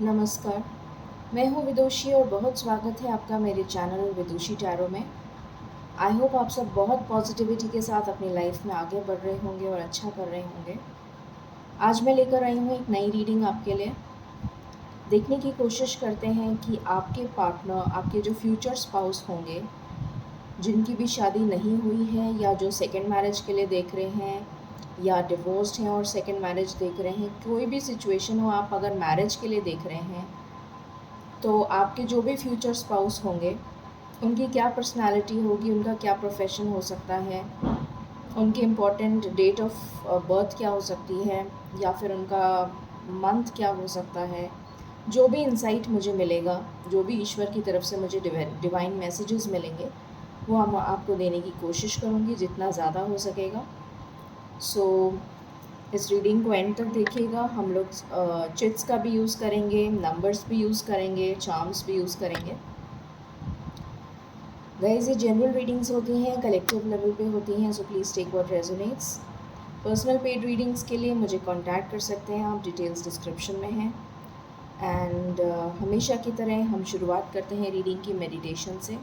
नमस्कार, मैं हूँ विदुषी और बहुत स्वागत है आपका मेरे चैनल विदुषी टैरो में। आई होप आप सब बहुत पॉजिटिविटी के साथ अपनी लाइफ में आगे बढ़ रहे होंगे और अच्छा कर रहे होंगे। आज मैं लेकर आई हूँ एक नई रीडिंग आपके लिए। देखने की कोशिश करते हैं कि आपके पार्टनर, आपके जो फ्यूचर स्पाउस होंगे, जिनकी भी शादी नहीं हुई है या जो सेकेंड मैरिज के लिए देख रहे हैं या डिवोर्स्ड हैं और सेकेंड मैरिज देख रहे हैं, कोई भी सिचुएशन हो, आप अगर मैरिज के लिए देख रहे हैं तो आपके जो भी फ्यूचर स्पाउस होंगे उनकी क्या पर्सनालिटी होगी, उनका क्या प्रोफेशन हो सकता है, उनकी इम्पोर्टेंट डेट ऑफ बर्थ क्या हो सकती है या फिर उनका मंथ क्या हो सकता है। जो भी इंसाइट मुझे मिलेगा, जो भी ईश्वर की तरफ से मुझे डिवाइन मैसेजेस मिलेंगे, वो हम आपको देने की कोशिश करूँगी जितना ज़्यादा हो सकेगा। सो इस रीडिंग को एंड तक देखिएगा। हम लोग चिट्स का भी यूज़ करेंगे, नंबर्स भी यूज़ करेंगे, चार्म्स भी यूज़ करेंगे। गाइस, ये जनरल रीडिंग्स होती हैं, कलेक्टिव लेवल पे होती हैं, so please take what resonates. Personal paid readings के लिए मुझे कांटेक्ट कर सकते हैं आप, डिटेल्स डिस्क्रिप्शन में हैं। एंड हमेशा की तरह हम शुरुआत करते हैं रीडिंग की मेडिटेशन से।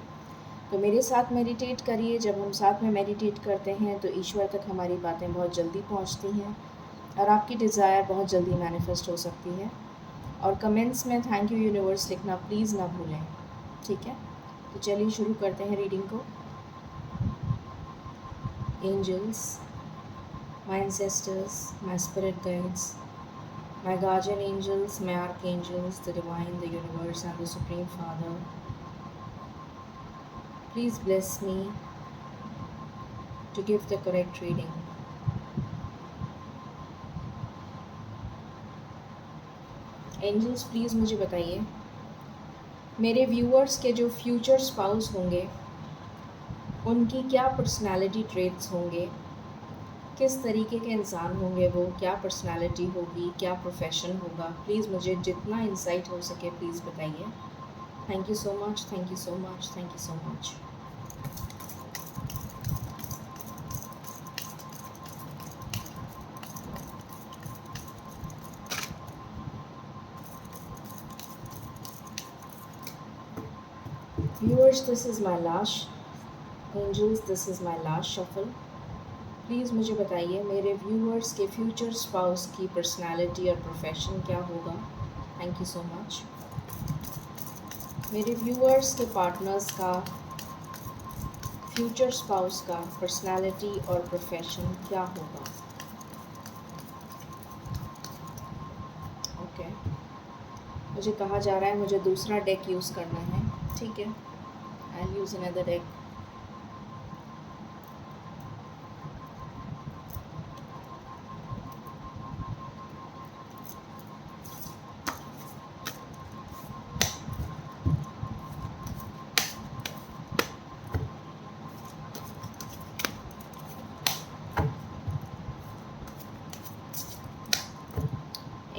तो मेरे साथ मेडिटेट करिए। जब हम साथ में मेडिटेट करते हैं तो ईश्वर तक हमारी बातें बहुत जल्दी पहुंचती हैं और आपकी डिज़ायर बहुत जल्दी मैनिफेस्ट हो सकती है। और कमेंट्स में थैंक यू यूनिवर्स लिखना प्लीज़ ना भूलें, ठीक है? तो चलिए शुरू करते हैं रीडिंग को। Angels, my ancestors, my spirit guides, my guardian angels, my archangels, the divine, the universe, and the Supreme Father, please bless me to give the correct reading. Angels, please मुझे बताइए, मेरे व्यूअर्स के जो future spouse होंगे उनकी क्या personality traits होंगे, किस तरीके के इंसान होंगे वो, क्या पर्सनालिटी होगी, क्या प्रोफेशन होगा। प्लीज़ मुझे जितना इंसाइट हो सके प्लीज़ बताइए। Thank you so much, thank you so much, thank you so much. Viewers, this is my last angels, this is my last shuffle. Please मुझे बताइए मेरे व्यूअर्स के फ्यूचर स्पाउस की पर्सनालिटी और प्रोफेशन क्या होगा। Thank you so much. मेरे viewers के पार्टनर्स का, फ्यूचर स्पाउस का पर्सनालिटी और प्रोफेशन क्या होगा। ओके, मुझे कहा जा रहा है मुझे दूसरा डेक यूज़ करना है, ठीक है? I use another deck.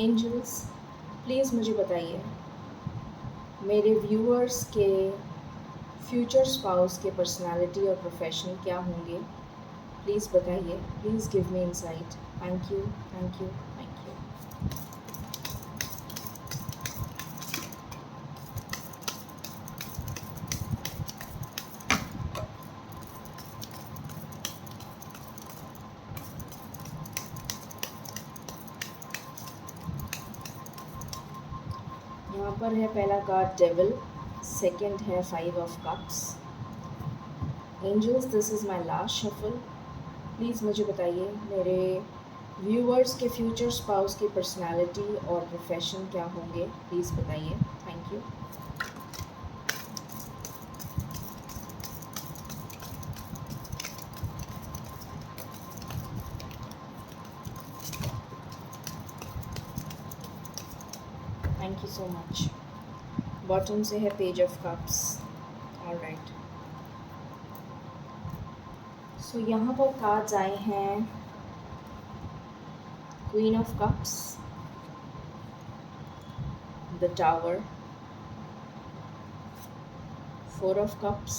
Angels, please मुझे बताइए मेरे व्यूअर्स के फ्यूचर स्पाउस के पर्सनालिटी और प्रोफेशन क्या होंगे। प्लीज़ बताइए, please give me insight. Thank you, thank you, thank you. यहाँ पर है पहला कार्ड डेविल, सेकंड है 5 of cups. Angels, this is my last shuffle. Please मुझे बताइए मेरे व्यूअर्स के फ्यूचर स्पाउस की पर्सनालिटी और प्रोफेशन क्या होंगे। प्लीज़ बताइए। Thank you. Thank you so much. Bottom से है पेज ऑफ कप्स। ऑलराइट, सो यहाँ पर कार्ड्स आए हैं queen of cups, the tower, 4 of cups,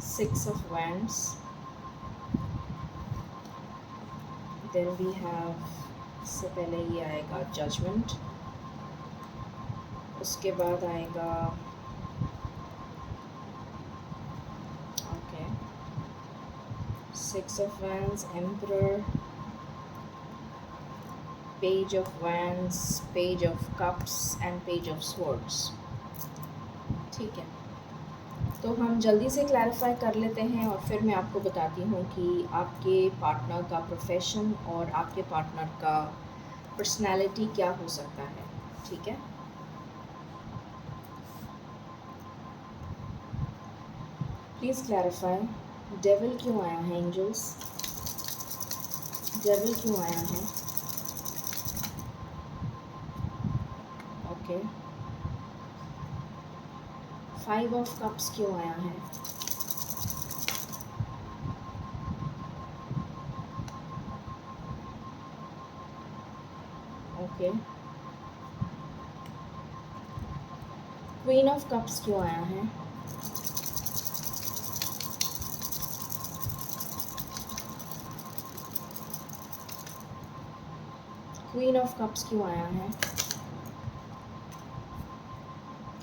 6 of wands, then we have इससे पहले ये आएगा जजमेंट, उसके बाद आएगा okay 6 of wands, emperor, page of wands, page of cups and page of swords. ठीक है, तो हम जल्दी से क्लैरिफाई कर लेते हैं और फिर मैं आपको बताती हूँ कि आपके पार्टनर का प्रोफेशन और आपके पार्टनर का पर्सनालिटी क्या हो सकता है। ठीक है, प्लीज़ क्लैरिफाई। डेविल क्यों आया है एंजल्स? डेविल क्यों आया है? ओके 5 ऑफ कप्स क्यों आया है? ओके क्वीन ऑफ कप्स क्यों आया है? क्वीन ऑफ कप्स क्यों आया है?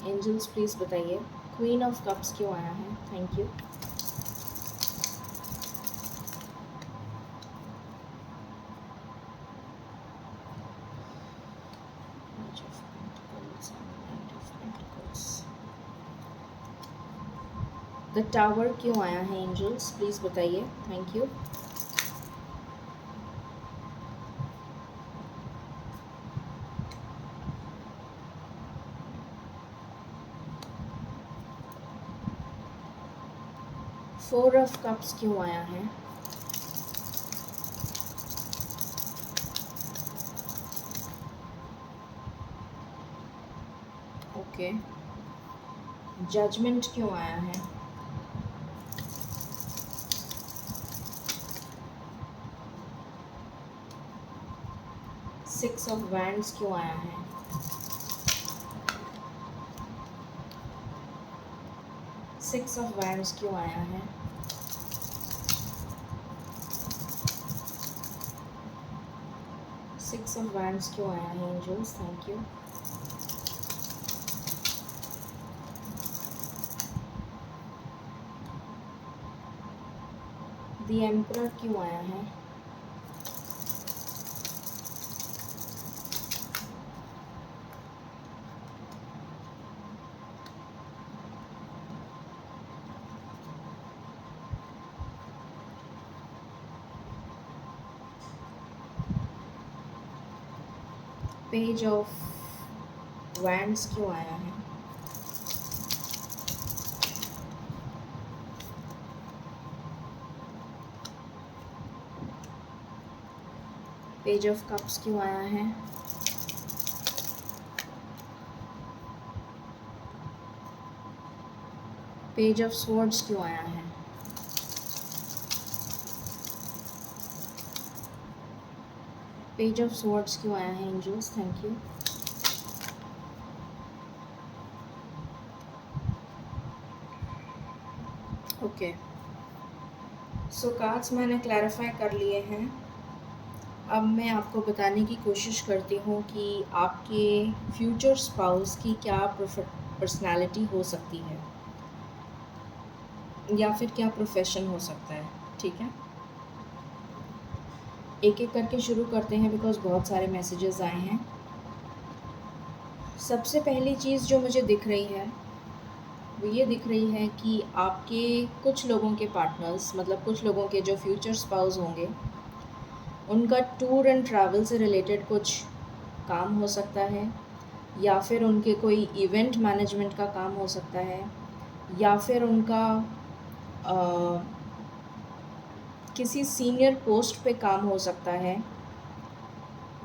एंजल्स प्लीज़ बताइए, क्वीन ऑफ कप्स क्यों आया है? Thank you. द टावर क्यों आया है एंजल्स? प्लीज़ बताइए, thank you. Four of cups क्यों आया है? ओके जजमेंट क्यों आया है? सिक्स ऑफ वैंड्स क्यों आया है? सिक्स ऑफ वैंड्स क्यों आया है? सिक्स ऑफ वैंड्स क्यों आया है angels? Thank you. The emperor क्यों आया है? पेज ऑफ वैंड्स क्यों आया है? पेज ऑफ कप्स क्यों आया है? पेज ऑफ स्वॉर्ड्स क्यों आया है? पेज ऑफ स्वॉर्ड्स क्यों आया है angels? Thank you. Okay so cards मैंने क्लैरिफाई कर लिए हैं। अब मैं आपको बताने की कोशिश करती हूँ कि आपके फ्यूचर स्पाउस की क्या पर्सनालिटी हो सकती है या फिर क्या प्रोफेशन हो सकता है। ठीक है, एक एक करके शुरू करते हैं बिकॉज़ बहुत सारे मैसेजेस आए हैं। सबसे पहली चीज़ जो मुझे दिख रही है वो ये दिख रही है कि आपके कुछ लोगों के पार्टनर्स, मतलब कुछ लोगों के जो फ्यूचर स्पाउस होंगे, उनका टूर एंड ट्रैवल से रिलेटेड कुछ काम हो सकता है, या फिर उनके कोई इवेंट मैनेजमेंट का काम हो सकता है, या फिर उनका किसी सीनियर पोस्ट पे काम हो सकता है,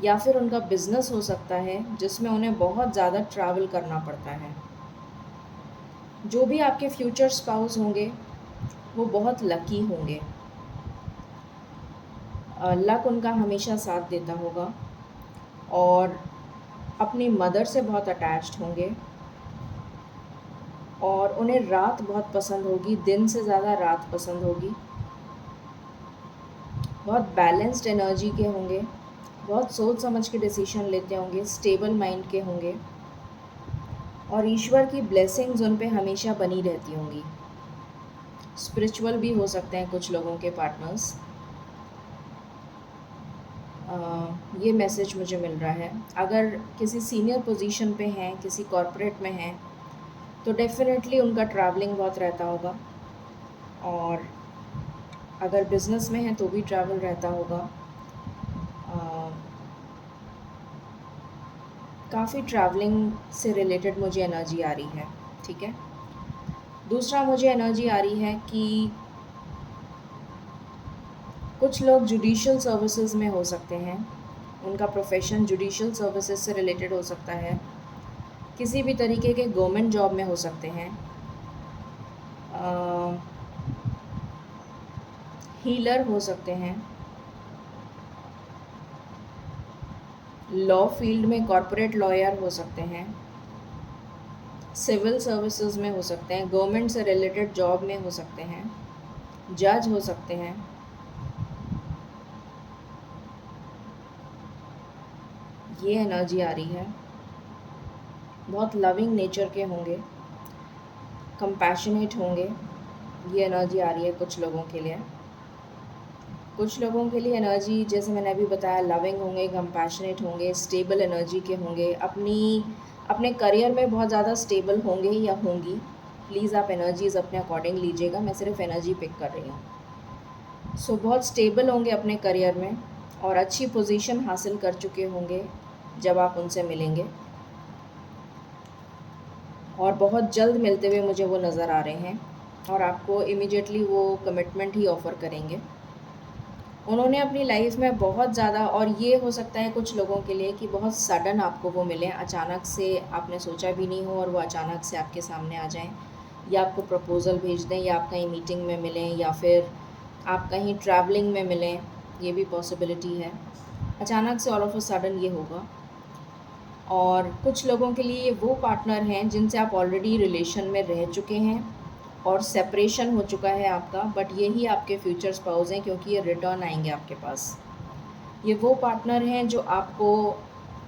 या फिर उनका बिज़नेस हो सकता है जिसमें उन्हें बहुत ज़्यादा ट्रैवल करना पड़ता है। जो भी आपके फ्यूचर स्पाउस होंगे वो बहुत लकी होंगे, लक उनका हमेशा साथ देता होगा और अपनी मदर से बहुत अटैच्ड होंगे और उन्हें रात बहुत पसंद होगी, दिन से ज़्यादा रात पसंद होगी। बहुत बैलेंस्ड एनर्जी के होंगे बहुत सोच समझ के डिसीजन लेते होंगे, स्टेबल माइंड के होंगे और ईश्वर की ब्लेसिंग्स उन पे हमेशा बनी रहती होंगी। स्पिरिचुअल भी हो सकते हैं कुछ लोगों के पार्टनर्स। ये मैसेज मुझे मिल रहा है। अगर किसी सीनियर पोजीशन पे हैं, किसी कॉर्पोरेट में हैं, तो डेफिनेटली उनका ट्रैवलिंग बहुत रहता होगा, और अगर बिज़नेस में है तो भी ट्रैवल रहता होगा। काफ़ी ट्रैवलिंग से रिलेटेड मुझे एनर्जी आ रही है, ठीक है। दूसरा मुझे एनर्जी आ रही है कि कुछ लोग जुडिशियल सर्विसेज में हो सकते हैं, उनका प्रोफेशन जुडिशियल सर्विसेज से रिलेटेड हो सकता है, किसी भी तरीके के गवर्नमेंट जॉब में हो सकते हैं, हीलर हो सकते हैं, लॉ फील्ड में कॉर्पोरेट लॉयर हो सकते हैं, सिविल सर्विसेज में हो सकते हैं, गवर्नमेंट से रिलेटेड जॉब में हो सकते हैं, जज हो सकते हैं। ये एनर्जी आ रही है। बहुत लविंग नेचर के होंगे, कंपैशनेट होंगे, ये एनर्जी आ रही है कुछ लोगों के लिए। कुछ लोगों के लिए एनर्जी, जैसे मैंने अभी बताया, लविंग होंगे, कंपैशनेट होंगे, स्टेबल एनर्जी के होंगे, अपने करियर में बहुत ज़्यादा स्टेबल होंगे या होंगी। प्लीज़ आप एनर्जीज़ अपने अकॉर्डिंग लीजिएगा, मैं सिर्फ एनर्जी पिक कर रही हूँ। सो बहुत स्टेबल होंगे अपने करियर में और अच्छी पोजीशन हासिल कर चुके होंगे जब आप उनसे मिलेंगे, और बहुत जल्द मिलते हुए मुझे वो नज़र आ रहे हैं, और आपको इमीडिएटली वो कमिटमेंट ही ऑफ़र करेंगे। उन्होंने अपनी लाइफ में बहुत ज़्यादा, और ये हो सकता है कुछ लोगों के लिए कि बहुत सडन आपको वो मिलें, अचानक से आपने सोचा भी नहीं हो और वो अचानक से आपके सामने आ जाएं, या आपको प्रपोज़ल भेज दें, या आप कहीं मीटिंग में मिलें, या फिर आप कहीं ट्रैवलिंग में मिलें, ये भी पॉसिबिलिटी है। अचानक से ऑल ऑफ अ सडन ये होगा। और कुछ लोगों के लिए ये वो पार्टनर हैं जिनसे आप ऑलरेडी रिलेशन में रह चुके हैं और सेपरेशन हो चुका है आपका, बट यही आपके फ्यूचर स्पाउस हैं, क्योंकि ये रिटर्न आएंगे आपके पास। ये वो पार्टनर हैं जो आपको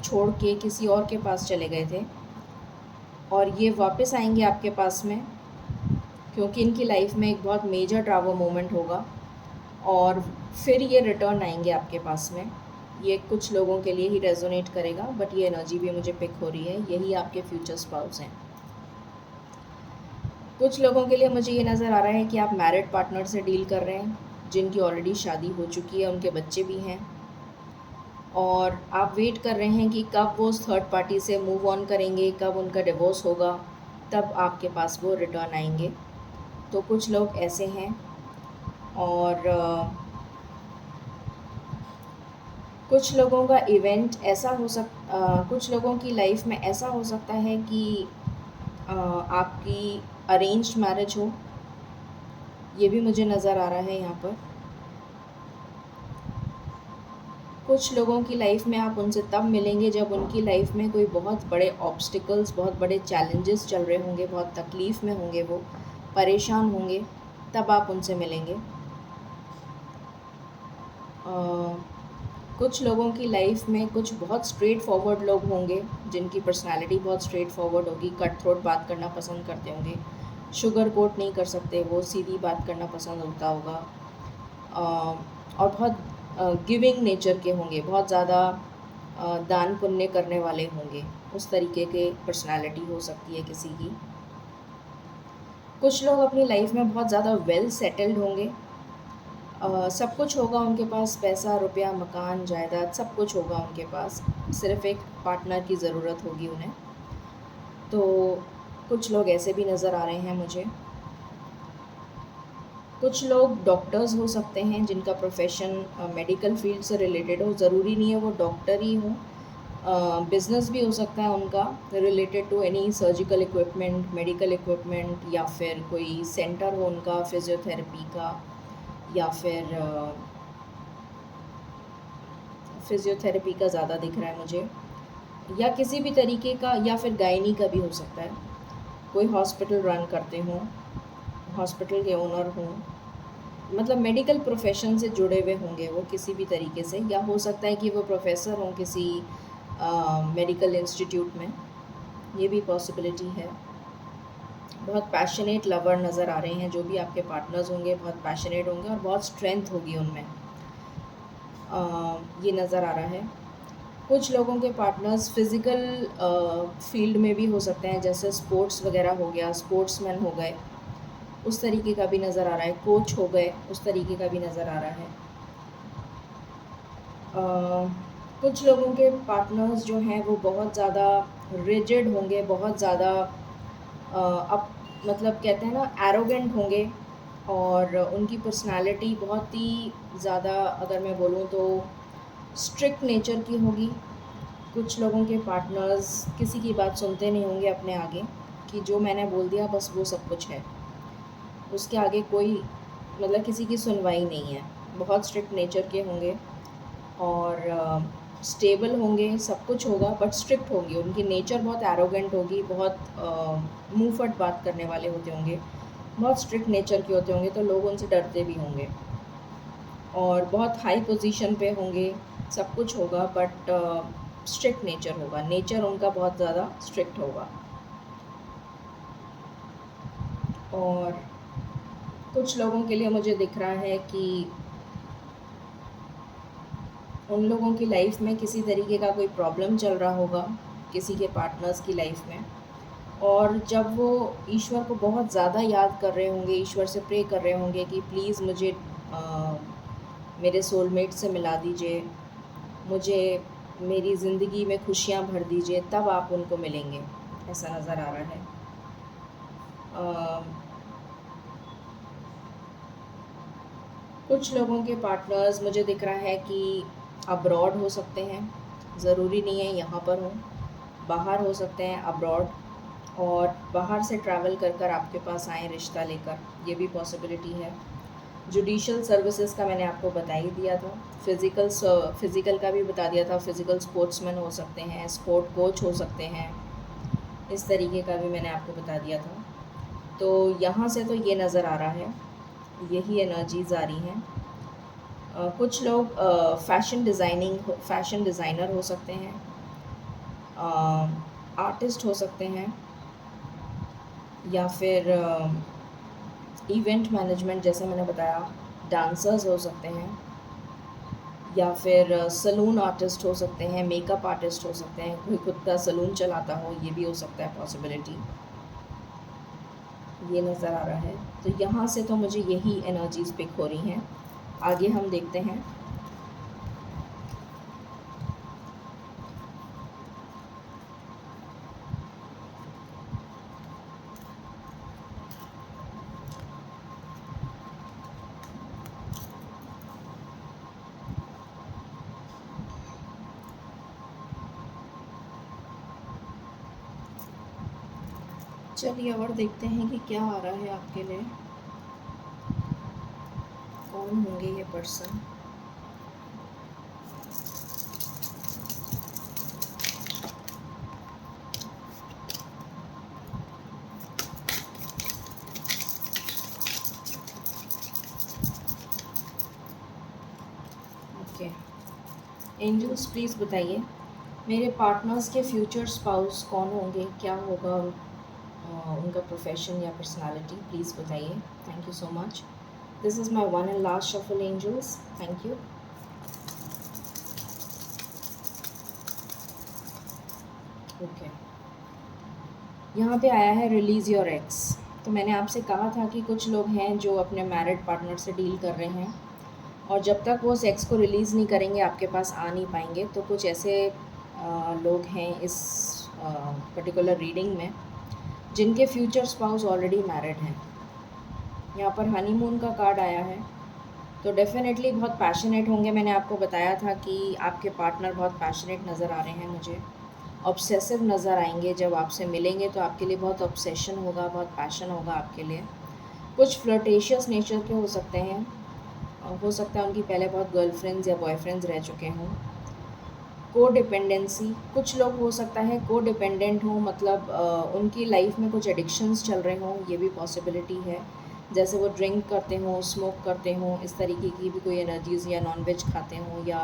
छोड़ के किसी और के पास चले गए थे, और ये वापस आएंगे आपके पास में, क्योंकि इनकी लाइफ में एक बहुत मेजर ट्रैवल मोमेंट होगा, और फिर ये रिटर्न आएंगे आपके पास में। ये कुछ लोगों के लिए ही रेजोनेट करेगा, बट ये एनर्जी भी मुझे पिक हो रही है, यही आपके फ्यूचर स्पाउस हैं। कुछ लोगों के लिए मुझे ये नज़र आ रहा है कि आप मैरिड पार्टनर से डील कर रहे हैं, जिनकी ऑलरेडी शादी हो चुकी है, उनके बच्चे भी हैं, और आप वेट कर रहे हैं कि कब वो उस थर्ड पार्टी से मूव ऑन करेंगे, कब उनका डिवोर्स होगा, तब आपके पास वो रिटर्न आएंगे। तो कुछ लोग ऐसे हैं। और कुछ लोगों का इवेंट ऐसा हो कुछ लोगों की लाइफ में ऐसा हो सकता है कि आपकी अरेंज्ड मैरिज हो, ये भी मुझे नज़र आ रहा है यहाँ पर। कुछ लोगों की लाइफ में आप उनसे तब मिलेंगे जब उनकी लाइफ में कोई बहुत बड़े ऑब्स्टिकल्स, बहुत बड़े चैलेंजेस चल रहे होंगे, बहुत तकलीफ़ में होंगे, वो परेशान होंगे, तब आप उनसे मिलेंगे। कुछ लोगों की लाइफ में कुछ बहुत स्ट्रेट फॉरवर्ड लोग होंगे, जिनकी पर्सनालिटी बहुत स्ट्रेट फॉरवर्ड होगी, कट थ्रोट बात करना पसंद करते होंगे, शुगर कोट नहीं कर सकते, वो सीधी बात करना पसंद होता होगा, और बहुत गिविंग नेचर के होंगे, बहुत ज़्यादा दान पुण्य करने वाले होंगे, उस तरीके के पर्सनालिटी हो सकती है किसी की। कुछ लोग अपनी लाइफ में बहुत ज़्यादा वेल सेटल्ड होंगे, सब कुछ होगा उनके पास, पैसा, रुपया, मकान, जायदाद, सब कुछ होगा उनके पास, सिर्फ़ एक पार्टनर की ज़रूरत होगी उन्हें। तो कुछ लोग ऐसे भी नज़र आ रहे हैं मुझे। कुछ लोग डॉक्टर्स हो सकते हैं, जिनका प्रोफेशन मेडिकल फील्ड से रिलेटेड हो, ज़रूरी नहीं है वो डॉक्टर ही हो, बिज़नेस भी हो सकता है उनका related to any surgical equipment, medical equipment, या फिर कोई सेंटर हो उनका फिज़ियोथेरेपी का, या फिर फिज़ियोथेरेपी का ज़्यादा दिख रहा है मुझे, या किसी भी तरीके का, या फिर गायनी का भी हो सकता है। कोई हॉस्पिटल रन करते हों, हॉस्पिटल के ओनर हों, मतलब मेडिकल प्रोफेशन से जुड़े हुए होंगे वो किसी भी तरीके से, या हो सकता है कि वो प्रोफेसर हों किसी मेडिकल इंस्टीट्यूट में, ये भी पॉसिबिलिटी है। बहुत पैशनेट लवर नज़र आ रहे हैं, जो भी आपके पार्टनर्स होंगे बहुत पैशनेट होंगे और बहुत स्ट्रेंथ होगी उनमें, ये नज़र आ रहा है। कुछ लोगों के पार्टनर्स फिज़िकल फील्ड में भी हो सकते हैं, जैसे स्पोर्ट्स वगैरह हो गया, स्पोर्ट्समैन हो गए, उस तरीके का भी नज़र आ रहा है, कोच हो गए, उस तरीके का भी नज़र आ रहा है। कुछ लोगों के पार्टनर्स जो हैं वो बहुत ज़्यादा रिजिड होंगे, बहुत ज़्यादा अप मतलब कहते हैं ना एरोगेंट होंगे, और उनकी पर्सनालिटी बहुत ही ज़्यादा, अगर मैं बोलूँ तो स्ट्रिक्ट नेचर की होगी। कुछ लोगों के पार्टनर्स किसी की बात सुनते नहीं होंगे अपने आगे, कि जो मैंने बोल दिया बस वो सब कुछ है, उसके आगे कोई मतलब किसी की सुनवाई नहीं है। बहुत स्ट्रिक्ट नेचर के होंगे और स्टेबल होंगे, सब कुछ होगा बट स्ट्रिक्ट होंगी। उनकी नेचर बहुत एरोगेंट होगी, बहुत मुँह फट बात करने वाले होते होंगे, बहुत स्ट्रिक्ट नेचर के होते होंगे, तो लोग उनसे डरते भी होंगे। और बहुत हाई पोजीशन पे होंगे, सब कुछ होगा बट स्ट्रिक्ट नेचर होगा, नेचर उनका बहुत ज़्यादा स्ट्रिक्ट होगा। और कुछ लोगों के लिए मुझे दिख रहा है कि उन लोगों की लाइफ में किसी तरीके का कोई प्रॉब्लम चल रहा होगा, किसी के पार्टनर्स की लाइफ में, और जब वो ईश्वर को बहुत ज़्यादा याद कर रहे होंगे, ईश्वर से प्रे कर रहे होंगे कि प्लीज़ मुझे मेरे सोलमेट से मिला दीजिए, मुझे मेरी ज़िंदगी में खुशियाँ भर दीजिए, तब आप उनको मिलेंगे, ऐसा नज़र आ रहा है। कुछ लोगों के पार्टनर्स मुझे दिख रहा है कि अब्रॉड हो सकते हैं, ज़रूरी नहीं है यहाँ पर हो, बाहर हो सकते हैं अब्रॉड, और बाहर से ट्रैवल कर कर आपके पास आएँ रिश्ता लेकर, ये भी पॉसिबिलिटी है। जुडिशल सर्विसेज का मैंने आपको बता ही दिया था, फ़िज़िकल का भी बता दिया था, फ़िज़िकल स्पोर्ट्समैन हो सकते हैं, स्पोर्ट कोच हो सकते हैं, इस तरीके का भी मैंने आपको बता दिया था। तो यहाँ से तो ये नज़र आ रहा है, यही एनर्जीज़ आ रही हैं। कुछ लोग फ़ैशन डिज़ाइनर हो सकते हैं, आर्टिस्ट हो सकते हैं, या फिर इवेंट मैनेजमेंट जैसे मैंने बताया, डांसर्स हो सकते हैं, या फिर सलून आर्टिस्ट हो सकते हैं, मेकअप आर्टिस्ट हो सकते हैं, कोई खुद का सलून चलाता हो, ये भी हो सकता है पॉसिबिलिटी, ये नज़र आ रहा है। तो यहाँ से तो मुझे यही एनर्जीज़ पिक हो रही हैं। आगे हम देखते हैं। चलिए और देखते हैं कि क्या आ रहा है आपके लिए, कौन होंगे ये पर्सन। ओके, एंजल्स प्लीज़ बताइए मेरे पार्टनर्स के फ्यूचर स्पाउस कौन होंगे, क्या होगा उनका प्रोफेशन या पर्सनालिटी, प्लीज़ बताइए। Thank you so much. This is my one and last shuffle angels, thank you. Okay, यहाँ पे आया है रिलीज़ योर एक्स। तो मैंने आपसे कहा था कि कुछ लोग हैं जो अपने मैरिड पार्टनर से डील कर रहे हैं, और जब तक वो सेक्स को रिलीज़ नहीं करेंगे आपके पास आ नहीं पाएंगे। तो कुछ ऐसे लोग हैं इस पर्टिकुलर रीडिंग में जिनके फ्यूचर स्पाउस ऑलरेडी मैरिड हैं। यहाँ पर हनीमून का कार्ड आया है, तो डेफ़िनेटली बहुत पैशनेट होंगे। मैंने आपको बताया था कि आपके पार्टनर बहुत पैशनेट नज़र आ रहे हैं मुझे, ऑब्सेसिव नज़र आएंगे। जब आपसे मिलेंगे तो आपके लिए बहुत ऑब्सेशन होगा, बहुत पैशन होगा आपके लिए। कुछ फ्लर्टेशियस नेचर के हो सकते हैं, हो सकता है उनकी पहले बहुत गर्लफ्रेंड्स या बॉयफ्रेंड्स रह चुके हों। को डिपेंडेंसी, कुछ लोग हो सकता है को डिपेंडेंट हों, मतलब उनकी लाइफ में कुछ एडिक्शंस चल रहे हों, ये भी पॉसिबिलिटी है। जैसे वो ड्रिंक करते हों, स्मोक करते हों, इस तरीके की भी कोई एनर्जीज़, या नॉनवेज खाते हों, या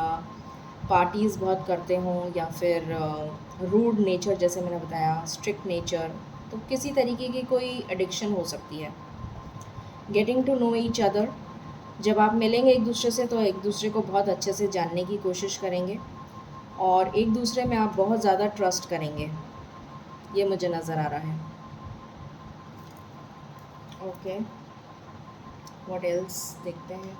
पार्टीज़ बहुत करते हों, या फिर रूड नेचर जैसे मैंने बताया, स्ट्रिक्ट नेचर, तो किसी तरीके की कोई एडिक्शन हो सकती है। Getting to know each other, जब आप मिलेंगे एक दूसरे से तो एक दूसरे को बहुत अच्छे से जानने की कोशिश करेंगे और एक दूसरे में आप बहुत ज़्यादा ट्रस्ट करेंगे, ये मुझे नज़र आ रहा है। ओके, व्हाट एल्स देखते हैं।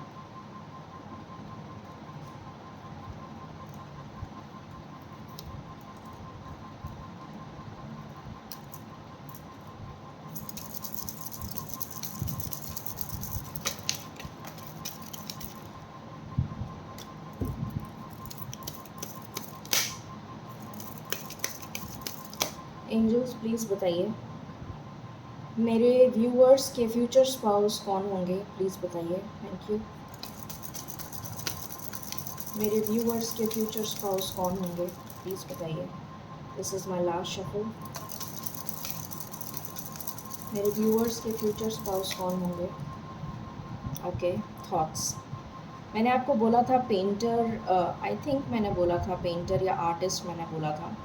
एंजल्स प्लीज़ बताइए, मेरे व्यूअर्स के फ्यूचर स्पाउस कौन होंगे, प्लीज़ बताइए। Thank you. मेरे व्यूअर्स के फ्यूचर स्पाउस कौन होंगे, प्लीज़ बताइए। This is my last shuffle. मेरे व्यूअर्स के फ्यूचर स्पाउस कौन होंगे। Okay, thoughts. मैंने आपको बोला था पेंटर, आई थिंक मैंने बोला था पेंटर या आर्टिस्ट मैंने बोला था।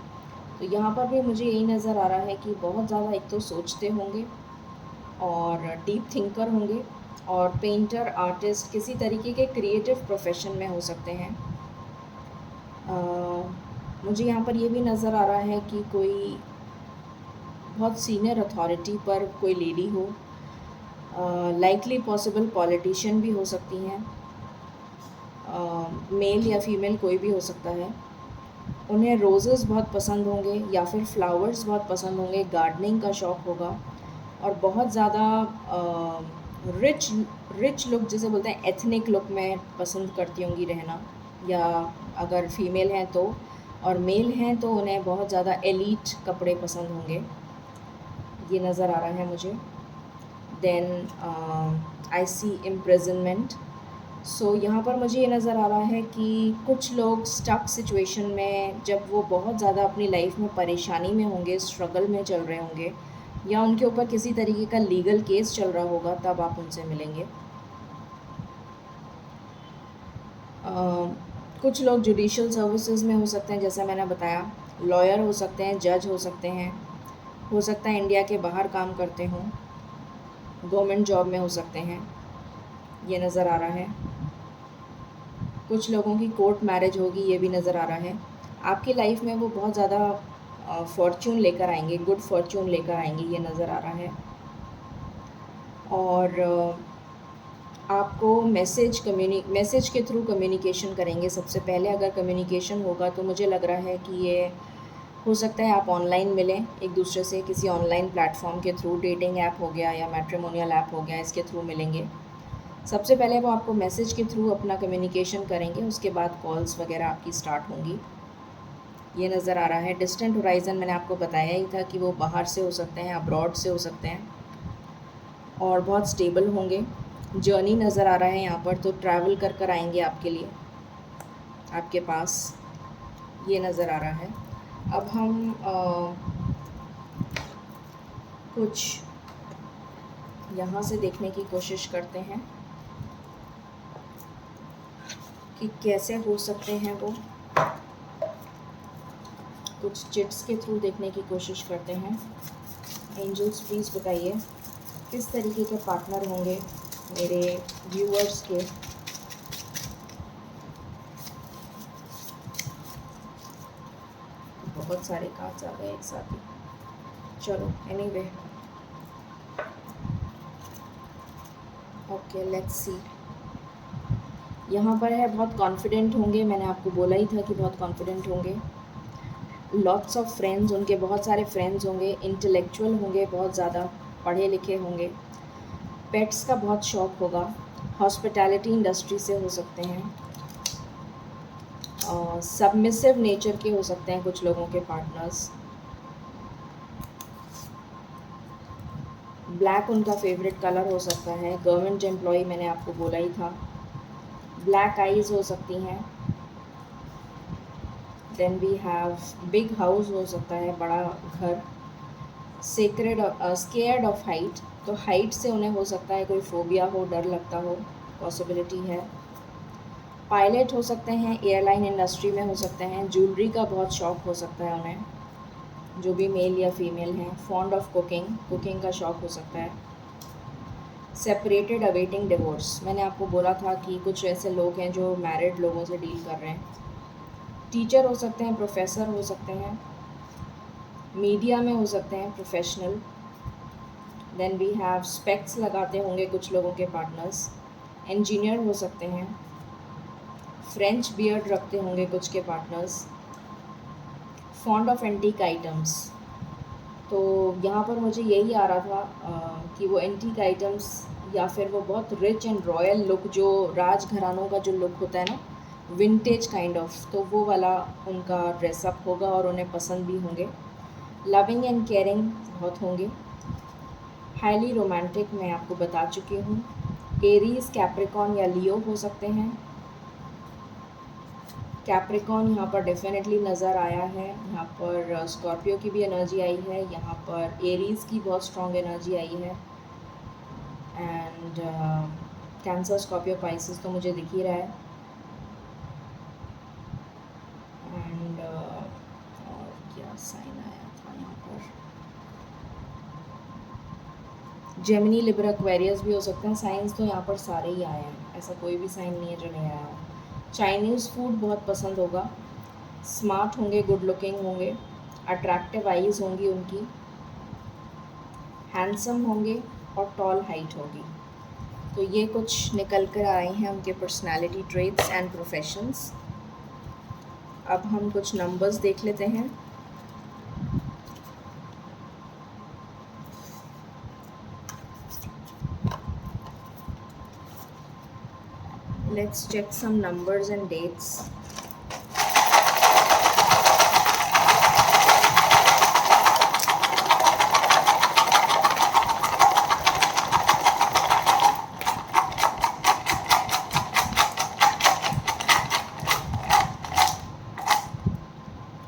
तो यहाँ पर भी मुझे यही नज़र आ रहा है कि बहुत ज़्यादा एक तो सोचते होंगे और डीप थिंकर होंगे, और पेंटर, आर्टिस्ट किसी तरीके के क्रिएटिव प्रोफेशन में हो सकते हैं। मुझे यहाँ पर ये भी नज़र आ रहा है कि कोई बहुत सीनियर अथॉरिटी पर कोई लेडी हो, लाइकली पॉसिबल पॉलिटिशियन भी हो सकती हैं, मेल या फीमेल कोई भी हो सकता है। उन्हें रोज़ेज़ बहुत पसंद होंगे या फिर फ्लावर्स बहुत पसंद होंगे, गार्डनिंग का शौक़ होगा, और बहुत ज़्यादा रिच रिच लुक जिसे बोलते हैं एथनिक लुक में पसंद करती होंगी रहना, या अगर फीमेल हैं तो, और मेल हैं तो उन्हें बहुत ज़्यादा एलीट कपड़े पसंद होंगे, ये नज़र आ रहा है मुझे। Then I C imprisonment. सो यहाँ पर मुझे ये नज़र आ रहा है कि कुछ लोग स्टक सिचुएशन में, जब वो बहुत ज़्यादा अपनी लाइफ में परेशानी में होंगे, स्ट्रगल में चल रहे होंगे, या उनके ऊपर किसी तरीके का लीगल केस चल रहा होगा, तब आप उनसे मिलेंगे। कुछ लोग जुडिशियल सर्विसेज में हो सकते हैं, जैसा मैंने बताया, लॉयर हो सकते हैं, जज हो सकते हैं, हो सकता है इंडिया के बाहर काम करते हों, गवर्नमेंट जॉब में हो सकते हैं, ये नज़र आ रहा है। कुछ लोगों की कोर्ट मैरिज होगी, ये भी नज़र आ रहा है। आपकी लाइफ में वो बहुत ज़्यादा फॉर्च्यून लेकर आएंगे, गुड फॉर्च्यून लेकर आएंगे, ये नज़र आ रहा है। और आपको मैसेज के थ्रू कम्युनिकेशन करेंगे। सबसे पहले अगर कम्युनिकेशन होगा तो मुझे लग रहा है कि ये हो सकता है आप ऑनलाइन मिलें एक दूसरे से, किसी ऑनलाइन प्लेटफॉर्म के थ्रू, डेटिंग ऐप हो गया या मैट्रिमोनियल ऐप हो गया, इसके थ्रू मिलेंगे। सबसे पहले वो आपको मैसेज के थ्रू अपना कम्युनिकेशन करेंगे, उसके बाद कॉल्स वगैरह आपकी स्टार्ट होंगी, ये नज़र आ रहा है। डिस्टेंट होराइज़न मैंने आपको बताया ही था कि वो बाहर से हो सकते हैं, अब्रॉड से हो सकते हैं, और बहुत स्टेबल होंगे। जर्नी नज़र आ रहा है यहाँ पर, तो ट्रैवल कर कर आएंगे आपके लिए, आपके पास, ये नज़र आ रहा है। अब हम कुछ यहाँ से देखने की कोशिश करते हैं कि कैसे हो सकते हैं वो। कुछ चिट्स के थ्रू देखने की कोशिश करते हैं। एंजल्स प्लीज़ बताइए किस तरीके के पार्टनर होंगे मेरे व्यूअर्स के। बहुत सारे कार्ड्स आ गए एक साथ ही, चलो एनीवे, ओके लेट्स सी। यहाँ पर है बहुत कॉन्फिडेंट होंगे, मैंने आपको बोला ही था कि बहुत कॉन्फिडेंट होंगे। लॉट्स ऑफ फ्रेंड्स, उनके बहुत सारे फ्रेंड्स होंगे। इंटेलेक्चुअल होंगे, बहुत ज़्यादा पढ़े लिखे होंगे। पेट्स का बहुत शौक़ होगा। हॉस्पिटैलिटी इंडस्ट्री से हो सकते हैं। सबमिसिव नेचर के हो सकते हैं कुछ लोगों के पार्टनर्स। ब्लैक उनका फेवरेट कलर हो सकता है। गवर्नमेंट एम्प्लॉय मैंने आपको बोला ही था। ब्लैक आइज़ हो सकती हैं। Then we have big house हो सकता है, बड़ा घर। सेक्रेड स्केयर्ड ऑफ हाइट, तो हाइट से उन्हें हो सकता है कोई फोबिया हो, डर लगता हो, पॉसिबिलिटी है। पायलट हो सकते हैं, एयरलाइन इंडस्ट्री में हो सकते हैं। ज्वेलरी का बहुत शौक़ हो सकता है उन्हें, जो भी मेल या फीमेल हैं। फॉन्ड ऑफ कुकिंग, कुकिंग का शौक़ हो सकता है। सेपरेटेड अवेटिंग डिवोर्स, मैंने आपको बोला था कि कुछ ऐसे लोग हैं जो मैरिड लोगों से डील कर रहे हैं। टीचर हो सकते हैं, प्रोफेसर हो सकते हैं, मीडिया में हो सकते हैं, professional. Then we have specs लगाते होंगे कुछ लोगों के पार्टनर्स। इंजीनियर हो सकते हैं। फ्रेंच बियर्ड रखते होंगे कुछ के partners. Fond of antique items, तो यहाँ पर मुझे यही आ रहा था कि वो एंटीक आइटम्स या फिर वो बहुत रिच एंड रॉयल लुक, जो राजघरानों का जो लुक होता है ना, विंटेज काइंड ऑफ, तो वो वाला उनका ड्रेसअप होगा और उन्हें पसंद भी होंगे। लविंग एंड केयरिंग बहुत होंगे। हाईली रोमांटिक मैं आपको बता चुकी हूँ। एरीज, कैप्रिकॉन या लियो हो सकते हैं। कैप्रिकॉन यहाँ पर डेफिनेटली नज़र आया है। यहाँ पर स्कॉर्पियो की भी एनर्जी आई है, यहाँ पर एरीज़ की बहुत स्ट्रॉन्ग एनर्जी आई है। एंड कैंसर, स्कॉर्पियो, पाइसेस तो मुझे दिख ही रहा है। एंड और क्या साइन आया था यहाँ पर, जेमिनी, लिब्रा, एक्वेरियस भी हो सकते हैं। साइंस तो यहाँ पर सारे ही आए हैं, ऐसा कोई भी साइन नहीं है जो नहीं आया। चाइनीज़ फूड बहुत पसंद होगा। स्मार्ट होंगे, गुड लुकिंग होंगे, अट्रैक्टिव आईज़ होंगी उनकी, हैंडसम होंगे और टॉल हाइट होगी। तो ये कुछ निकल कर आए हैं उनके पर्सनालिटी ट्रेट्स एंड प्रोफेशंस। अब हम कुछ नंबर्स देख लेते हैं। Let's check some numbers and dates.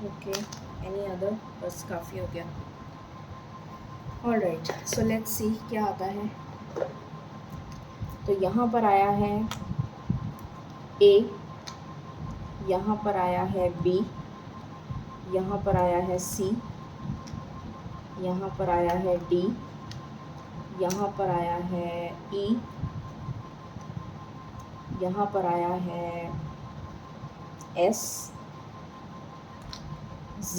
Okay, any other? बस काफ़ी हो गया। Alright, so let's see क्या आता है। तो यहाँ पर आया है A, यहाँ पर आया है B, यहाँ पर आया है C, यहाँ पर आया है D, यहाँ पर आया है E, यहाँ पर आया है S, Z,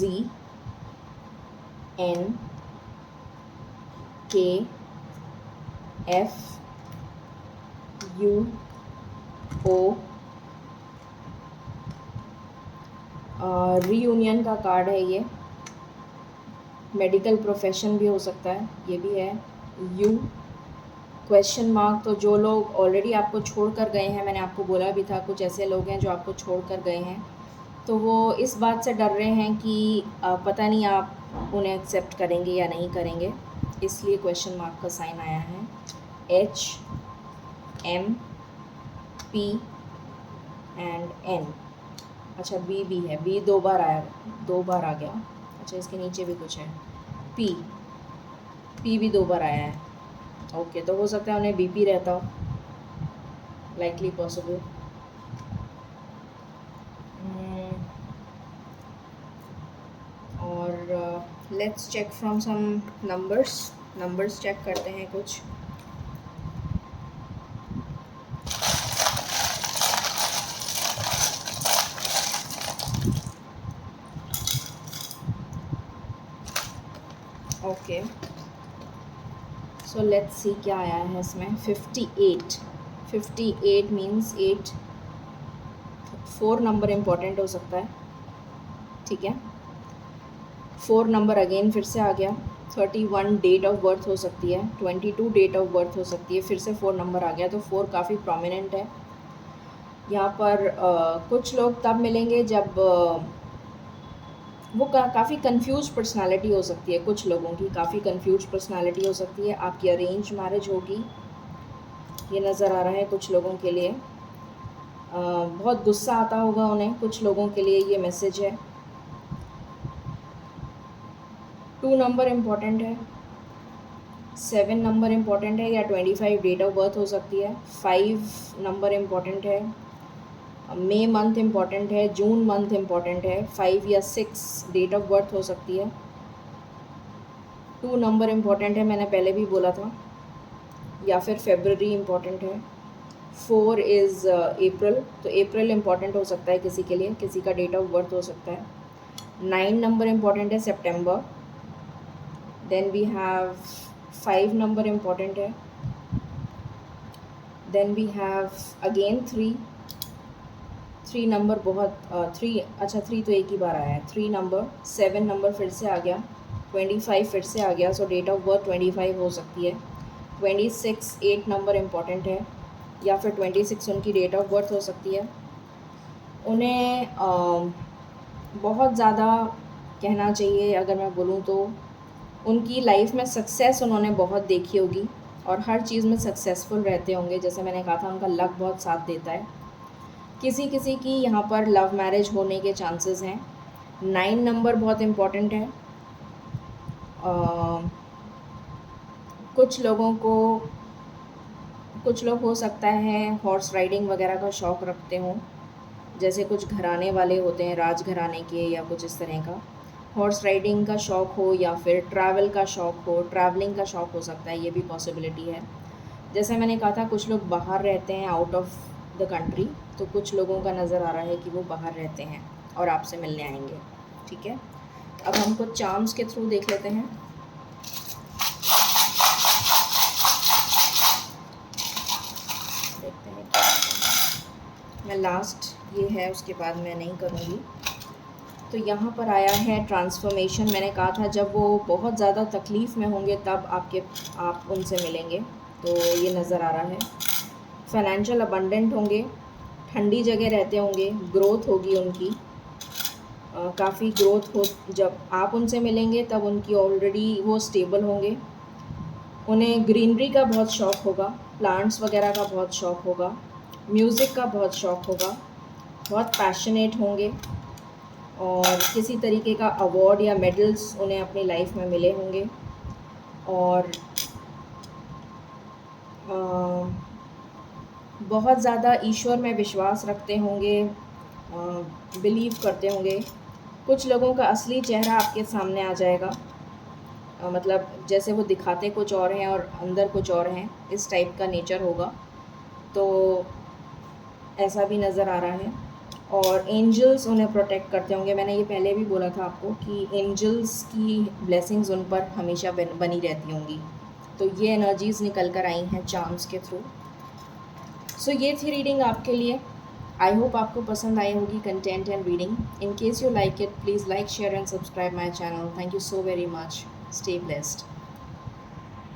N, K, F, U, O। Reunion का कार्ड है ये। मेडिकल प्रोफेशन भी हो सकता है, ये भी है। यू, क्वेश्चन मार्क, तो जो लोग ऑलरेडी आपको छोड़ कर गए हैं, मैंने आपको बोला भी था कुछ ऐसे लोग हैं जो आपको छोड़ कर गए हैं, तो वो इस बात से डर रहे हैं कि पता नहीं आप उन्हें एक्सेप्ट करेंगे या नहीं करेंगे, इसलिए क्वेश्चन मार्क का साइन आया है। H, M, P and N। अच्छा, बी भी है, बी दो बार आ गया। अच्छा, इसके नीचे भी कुछ है। पी भी दो बार आया है। ओके, तो हो सकता है उन्हें बीपी रहता हो, लाइकली पॉसिबल। और let's check from some numbers check करते हैं कुछ। ओके, सो लेट्स सी क्या आया है इसमें। 58 मीन्स 8, 4 नंबर इम्पॉर्टेंट हो सकता है, ठीक है। 4 नंबर अगेन फिर से आ गया। 31 डेट ऑफ बर्थ हो सकती है, 22 डेट ऑफ बर्थ हो सकती है, फिर से 4 नंबर आ गया, तो 4 काफ़ी प्रोमिनेंट है यहाँ पर। कुछ लोग तब मिलेंगे जब वो काफ़ी कंफ्यूज पर्सनालिटी हो सकती है, कुछ लोगों की काफ़ी कंफ्यूज पर्सनालिटी हो सकती है। आपकी अरेंज मैरिज होगी, ये नज़र आ रहा है कुछ लोगों के लिए। बहुत गुस्सा आता होगा उन्हें, कुछ लोगों के लिए ये मैसेज है। 2 नंबर इम्पॉर्टेंट है, 7 नंबर इम्पॉर्टेंट है, या 25 डेट ऑफ बर्थ हो सकती है। 5 नंबर इम्पॉर्टेंट है, मई मंथ इम्पॉर्टेंट है, जून मंथ इम्पॉर्टेंट है। 5 या 6 डेट ऑफ बर्थ हो सकती है। 2 नंबर इम्पॉर्टेंट है, मैंने पहले भी बोला था, या फिर फेबररी इम्पॉर्टेंट है। 4 इज़ अप्रैल, तो अप्रैल इम्पॉर्टेंट हो सकता है किसी के लिए, किसी का डेट ऑफ बर्थ हो सकता है। 9 नंबर इम्पॉर्टेंट है, सितंबर। Then we have 5 number important है। Then we have again 3 number बहुत 3, अच्छा 3 तो एक ही बार आया है। 3 नंबर, 7 नंबर फिर से आ गया, 25 फिर से आ गया, सो डेट ऑफ बर्थ 25 हो सकती है। 26 8 नंबर इम्पॉर्टेंट है, या फिर 26 उनकी डेट ऑफ बर्थ हो सकती है। उन्हें बहुत ज़्यादा कहना चाहिए अगर मैं बोलूँ तो, उनकी लाइफ में सक्सेस उन्होंने बहुत देखी होगी और हर चीज़ में सक्सेसफुल रहते होंगे। जैसे मैंने कहा था, उनका लक बहुत साथ देता है। किसी किसी की यहाँ पर लव मैरिज होने के चांसेस हैं। 9 नंबर बहुत इम्पॉर्टेंट है। कुछ लोग हो सकता है हॉर्स राइडिंग वगैरह का शौक़ रखते हों, जैसे कुछ घराने वाले होते हैं, राजघराने के या कुछ इस तरह का। हॉर्स राइडिंग का शौक़ हो या फिर ट्रैवल का शौक़ हो, ट्रैवलिंग का शौक़ हो सकता है, ये भी पॉसिबिलिटी है। जैसे मैंने कहा था, कुछ लोग बाहर रहते हैं, आउट ऑफ द कंट्री, तो कुछ लोगों का नज़र आ रहा है कि वो बाहर रहते हैं और आपसे मिलने आएंगे। ठीक है, अब हम कुछ चार्म्स के थ्रू देख लेते हैं। देखते हैं क्या मैं लास्ट ये है, उसके बाद मैं नहीं करूँगी। तो यहाँ पर आया है ट्रांसफॉर्मेशन। मैंने कहा था जब वो बहुत ज़्यादा तकलीफ़ में होंगे तब आप उनसे मिलेंगे, तो ये नज़र आ रहा है। फाइनेंशियल अबंडेंट होंगे, ठंडी जगह रहते होंगे, ग्रोथ होगी उनकी, काफ़ी ग्रोथ हो। जब आप उनसे मिलेंगे तब उनकी ऑलरेडी वो स्टेबल होंगे। उन्हें ग्रीनरी का बहुत शौक़ होगा, प्लांट्स वगैरह का बहुत शौक़ होगा, म्यूज़िक का बहुत शौक़ होगा, बहुत पैशनेट होंगे, और किसी तरीके का अवार्ड या मेडल्स उन्हें अपनी लाइफ में मिले होंगे, और बहुत ज़्यादा ईश्वर में विश्वास रखते होंगे, बिलीव करते होंगे। कुछ लोगों का असली चेहरा आपके सामने आ जाएगा, मतलब जैसे वो दिखाते कुछ और हैं और अंदर कुछ और हैं, इस टाइप का नेचर होगा, तो ऐसा भी नज़र आ रहा है। और एंजल्स उन्हें प्रोटेक्ट करते होंगे। मैंने ये पहले भी बोला था आपको कि एंजल्स की ब्लेसिंग्स उन पर हमेशा बनी रहती होंगी। तो ये एनर्जीज़ निकल कर आई हैं चार्म्स के थ्रू। सो ये थी रीडिंग आपके लिए। आई होप आपको पसंद आई होगी content and reading. In case you like it, please like, share and subscribe my channel. Thank you so very much. Stay blessed.